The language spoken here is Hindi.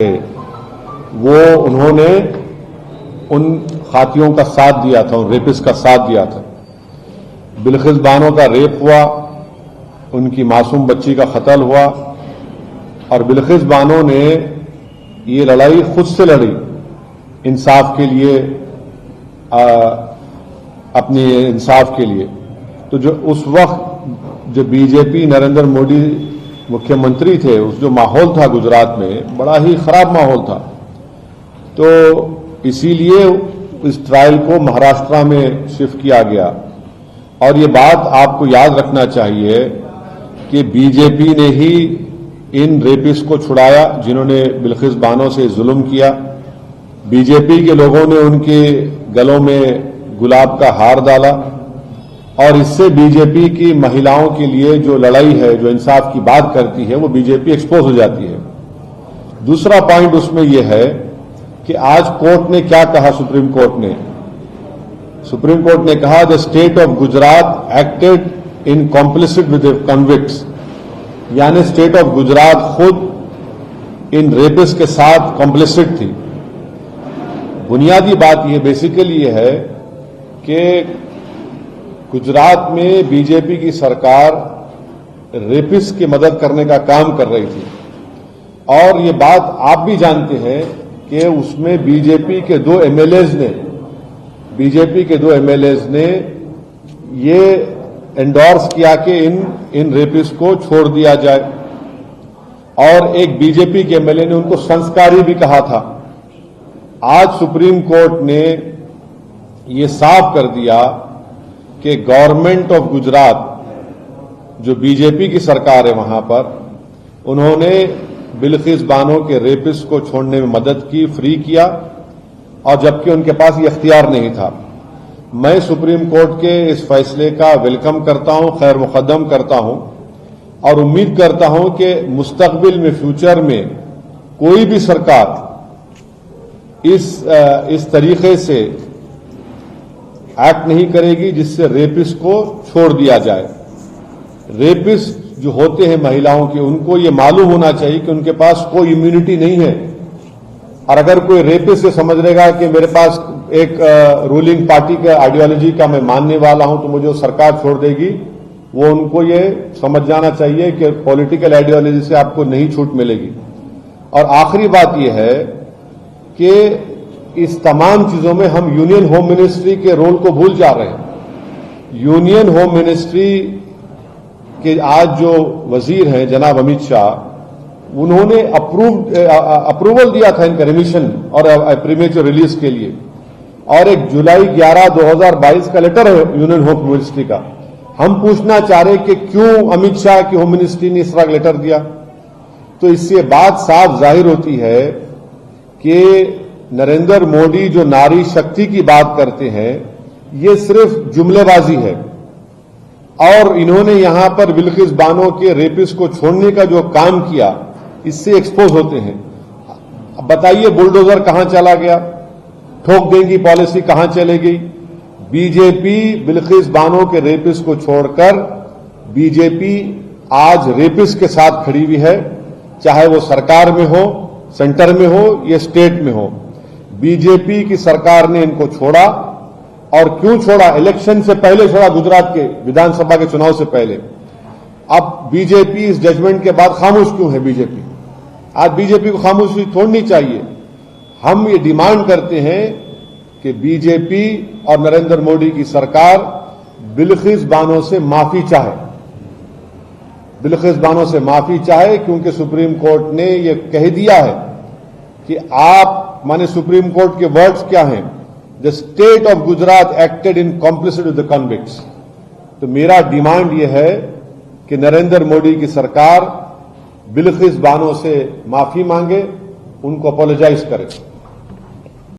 वो उन्होंने उन खातियों का साथ दिया था, उन रेपिस्ट का साथ दिया था। बिल्किस बानो का रेप हुआ, उनकी मासूम बच्ची का कत्ल हुआ और बिल्किस बानो ने ये लड़ाई खुद से लड़ी इंसाफ के लिए, अपने इंसाफ के लिए। तो जो उस वक्त जो बीजेपी नरेंद्र मोदी मुख्यमंत्री थे, उस जो माहौल था गुजरात में, बड़ा ही खराब माहौल था। तो इसीलिए इस ट्रायल को महाराष्ट्र में शिफ्ट किया गया। और ये बात आपको याद रखना चाहिए कि बीजेपी ने ही इन रेपिस्ट को छुड़ाया जिन्होंने बिल्किस बानो से जुल्म किया। बीजेपी के लोगों ने उनके गलों में गुलाब का हार डाला और इससे बीजेपी की महिलाओं के लिए जो लड़ाई है, जो इंसाफ की बात करती है, वो बीजेपी एक्सपोज हो जाती है। दूसरा पॉइंट उसमें यह है कि आज कोर्ट ने क्या कहा, सुप्रीम कोर्ट ने कहा the state of Gujarat acted in complicit with convicts, यानी स्टेट ऑफ गुजरात खुद इन रेपिस्ट के साथ कॉम्प्लिसिट थी। बुनियादी बात यह बेसिकली ये है कि गुजरात में बीजेपी की सरकार रेपिस्ट की मदद करने का काम कर रही थी और ये बात आप भी जानते हैं कि उसमें बीजेपी के दो एमएलएज ने ये एंडोर्स किया कि इन रेपिस्ट को छोड़ दिया जाए और एक बीजेपी के एमएलए ने उनको संस्कारी भी कहा था। आज सुप्रीम कोर्ट ने ये साफ कर दिया कि गवर्नमेंट ऑफ गुजरात, जो बीजेपी की सरकार है वहां पर, उन्होंने बिल्किस बानो के रेपिस्ट को छोड़ने में मदद की, फ्री किया, और जबकि उनके पास ये इख्तियार नहीं था। मैं सुप्रीम कोर्ट के इस फैसले का वेलकम करता हूं, खैर मुकद्दम करता हूं और उम्मीद करता हूं कि मुस्तकबिल में, फ्यूचर में कोई भी सरकार इस तरीके से एक्ट नहीं करेगी जिससे रेपिस्ट को छोड़ दिया जाए। रेपिस्ट जो होते हैं महिलाओं के, उनको ये मालूम होना चाहिए कि उनके पास कोई इम्यूनिटी नहीं है और अगर कोई रेपिस्ट ये समझ लेगा कि मेरे पास एक रूलिंग पार्टी का आइडियोलॉजी का मैं मानने वाला हूं तो मुझे वो सरकार छोड़ देगी, वो उनको ये समझ जाना चाहिए कि पॉलिटिकल आइडियोलॉजी से आपको नहीं छूट मिलेगी। और आखिरी बात यह है कि इस तमाम चीजों में हम यूनियन होम मिनिस्ट्री के रोल को भूल जा रहे हैं। यूनियन होम मिनिस्ट्री के आज जो वजीर हैं जनाब अमित शाह, उन्होंने अप्रूवल दिया था इनका रिमिशन और प्रीमेच्योर रिलीज के लिए, और एक जुलाई 11, 2022 का लेटर है यूनियन होम मिनिस्ट्री का। हम पूछना चाह रहे कि क्यों अमित शाह की होम मिनिस्ट्री ने इस तरह लेटर दिया। तो इससे बात साफ जाहिर होती है कि नरेंद्र मोदी जो नारी शक्ति की बात करते हैं, ये सिर्फ जुमलेबाजी है और इन्होंने यहां पर बिल्किस बानो के रेपिस्ट को छोड़ने का जो काम किया, इससे एक्सपोज होते हैं। अब बताइए बुलडोजर कहां चला गया, ठोक देंगी पॉलिसी कहां चले गई। बीजेपी बिल्किस बानो के रेपिस्ट को छोड़कर बीजेपी आज रेपिस्ट के साथ खड़ी हुई है, चाहे वो सरकार में हो, सेंटर में हो या स्टेट में हो। बीजेपी की सरकार ने इनको छोड़ा और क्यों छोड़ा, इलेक्शन से पहले छोड़ा, गुजरात के विधानसभा के चुनाव से पहले। अब बीजेपी इस जजमेंट के बाद खामोश क्यों है? बीजेपी आज बीजेपी को खामोशी छोड़नी चाहिए। हम ये डिमांड करते हैं कि बीजेपी और नरेंद्र मोदी की सरकार बिल्किस बानो से माफी चाहे, क्योंकि सुप्रीम कोर्ट ने ये कह दिया है कि आप, माने सुप्रीम कोर्ट के वर्ड्स क्या हैं, the state of Gujarat acted in complicit with the convicts. तो मेरा डिमांड यह है कि नरेंद्र मोदी की सरकार बिल्किस बानो से माफी मांगे, उनको अपोलोजाइज करे।